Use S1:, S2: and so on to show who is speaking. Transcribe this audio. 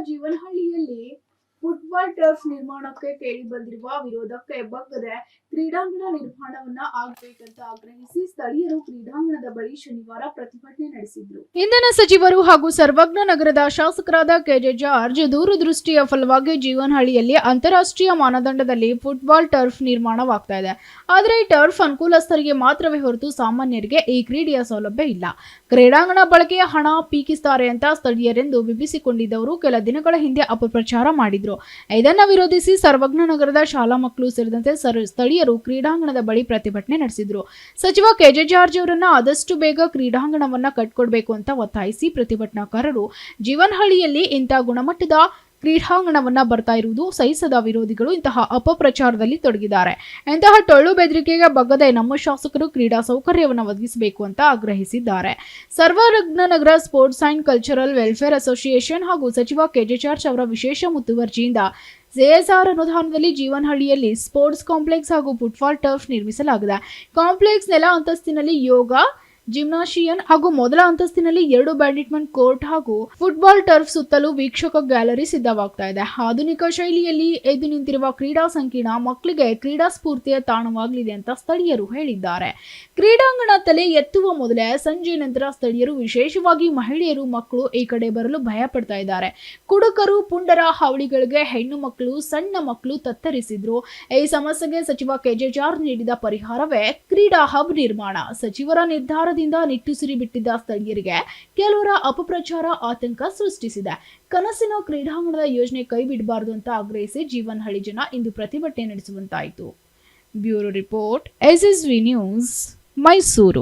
S1: ಜೀವನಹಳ್ಳಿಯಲ್ಲಿ football turf ನಿರ್ಮಾಣಕ್ಕೆ ಕೇಳಿ ಬಂದಿರುವ ವಿರೋಧಕ್ಕೆ ಬಗ್ಗದೆ ಕ್ರೀಡಾಂಗಣ ನಿರ್ಮಾಣವನ್ನ ಆಗಬೇಕಂತ ಆಗ್ರಹಿಸಿ ಸ್ಥಳೀಯರು ಕ್ರೀಡಾಂಗಣದ ಬಳಿ ಶನಿವಾರ ಪ್ರತಿಭಟನೆ ನಡೆಸಿದ್ರು. ಇಂಧನ ಸಚಿವರು ಹಾಗೂ ಸರ್ವಜ್ಞ ನಗರದ ಶಾಸಕರಾದ ಕೆಜೆ ಜಾರ್ಜ್ ದೂರದೃಷ್ಟಿಯ ಫಲವಾಗಿ ಜೀವನಹಳ್ಳಿಯಲ್ಲಿ ಅಂತಾರಾಷ್ಟ್ರೀಯ ಮಾನದಂಡದಲ್ಲಿ ಫುಟ್ಬಾಲ್ ಟರ್ಫ್ ನಿರ್ಮಾಣವಾಗ್ತಾ ಇದೆ. ಆದರೆ ಈ ಟರ್ಫ್ ಅನುಕೂಲಸ್ಥರಿಗೆ ಮಾತ್ರವೇ ಹೊರತು ಸಾಮಾನ್ಯರಿಗೆ ಈ ಕ್ರೀಡೆಯ ಸೌಲಭ್ಯ ಇಲ್ಲ. ಕ್ರೀಡಾಂಗಣ ಬಳಕೆಯ ಹಣ ಪೀಕಿಸುತ್ತಾರೆ ಅಂತ ಸ್ಥಳೀಯರೆಂದು ಬಿಂಬಿಸಿಕೊಂಡಿದ್ದವರು ಕೆಲ ದಿನಗಳ ಹಿಂದೆ ಅಪಪ್ರಚಾರ ಮಾಡಿದ್ರು. ಇದನ್ನು ವಿರೋಧಿಸಿ ಸರ್ವಜ್ಞ ನಗರದ ಶಾಲಾ ಮಕ್ಕಳು ಸೇರಿದಂತೆ ಸ್ಥಳೀಯರು ಕ್ರೀಡಾಂಗಣದ ಬಳಿ ಪ್ರತಿಭಟನೆ ನಡೆಸಿದ್ರು. ಸಚಿವ ಕೆಜೆ ಜಾರ್ಜ್ ಅವರನ್ನ ಆದಷ್ಟು ಬೇಗ ಕ್ರೀಡಾಂಗಣವನ್ನ ಕಟ್ಕೊಡ್ಬೇಕು ಅಂತ ಒತ್ತಾಯಿಸಿ ಪ್ರತಿಭಟನಾಕಾರರು ಜೀವನಹಳ್ಳಿಯಲ್ಲಿ ಇಂಥ ಗುಣಮಟ್ಟದ ಕ್ರೀಡಾಂಗಣವನ್ನ ಬರ್ತಾ ಇರುವುದು ಸಹಿಸದ ವಿರೋಧಿಗಳು ಇಂತಹ ಅಪಪ್ರಚಾರದಲ್ಲಿ ತೊಡಗಿದ್ದಾರೆ. ಇಂತಹ ಟೊಳ್ಳು ಬೆದರಿಕೆಗೆ ಬಗ್ಗದೆ ನಮ್ಮ ಶಾಸಕರು ಕ್ರೀಡಾ ಸೌಕರ್ಯವನ್ನು ಒದಗಿಸಬೇಕು ಅಂತ ಆಗ್ರಹಿಸಿದ್ದಾರೆ. Sarvagna Nagar sports and cultural welfare association ಹಾಗೂ ಸಚಿವ ಕೆಜೆ ಜಾರ್ಜ್ ಅವರ ವಿಶೇಷ ಮುತುವರ್ಜಿಯಿಂದ ಸಿಎಸ್ಆರ್ ಅನುದಾನದಲ್ಲಿ ಜೀವನಹಳ್ಳಿಯಲ್ಲಿ ಸ್ಪೋರ್ಟ್ಸ್ ಕಾಂಪ್ಲೆಕ್ಸ್ ಹಾಗೂ ಫುಟ್ಬಾಲ್ ಟರ್ಫ್ ನಿರ್ಮಿಸಲಾಗಿದೆ. ಕಾಂಪ್ಲೆಕ್ಸ್ ನೆಲ ಅಂತಸ್ತಿನಲ್ಲಿ ಯೋಗ ಜಿಮ್ನಾಶಿಯನ್ ಹಾಗೂ ಮೊದಲ ಅಂತಸ್ತಿನಲ್ಲಿ 2 ಬ್ಯಾಡ್ಮಿಂಟನ್ ಕೋರ್ಟ್ ಹಾಗೂ ಫುಟ್ಬಾಲ್ ಟರ್ಫ್ ಸುತ್ತಲೂ ವೀಕ್ಷಕ ಗ್ಯಾಲರಿ ಸಿದ್ಧವಾಗ್ತಾ ಇದೆ. ಆಧುನಿಕ ಶೈಲಿಯಲ್ಲಿ ಎದ್ದು ನಿಂತಿರುವ ಕ್ರೀಡಾ ಸಂಕೀರ್ಣ ಮಕ್ಕಳಿಗೆ ಕ್ರೀಡಾ ಸ್ಫೂರ್ತಿಯ ತಾಣವಾಗಲಿದೆ ಅಂತ ಸ್ಥಳೀಯರು ಹೇಳಿದ್ದಾರೆ. ಕ್ರೀಡಾಂಗಣ ತಲೆ ಎತ್ತುವ ಮೊದಲೇ ಸಂಜೆ ನಂತರ ಸ್ಥಳೀಯರು ವಿಶೇಷವಾಗಿ ಮಹಿಳೆಯರು ಮಕ್ಕಳು ಈ ಕಡೆ ಬರಲು ಭಯ ಪಡ್ತಾ ಇದ್ದಾರೆ. ಕುಡುಕರು ಪುಂಡರ ಹಾವಳಿಗಳಿಗೆ ಹೆಣ್ಣು ಮಕ್ಕಳು ಸಣ್ಣ ಮಕ್ಕಳು ತತ್ತರಿಸಿದ್ರು. ಈ ಸಮಸ್ಯೆಗೆ ಸಚಿವ ಕೆಜೆ ಜಾರ್ಜ್ ನೀಡಿದ ಪರಿಹಾರವೇ ಕ್ರೀಡಾ ಹಬ್ ನಿರ್ಮಾಣ. ಸಚಿವರ ನಿರ್ಧಾರ ನಿಟ್ಟುಸಿರಿ ಬಿಟ್ಟಿದ್ದ ಸ್ಥಳೀಯರಿಗೆ ಕೆಲವರ ಅಪಪ್ರಚಾರ ಆತಂಕ ಸೃಷ್ಟಿಸಿದೆ. ಕನಸಿನ ಕ್ರೀಡಾಂಗಣದ ಯೋಜನೆ ಕೈ ಬಿಡಬಾರದು ಅಂತ ಆಗ್ರಹಿಸಿ ಜೀವನಹಳ್ಳಿ ಜನ ಇಂದು ಪ್ರತಿಭಟನೆ ನಡೆಸುವಂತಾಯಿತು. Bureau report, SSV news, Mysuru.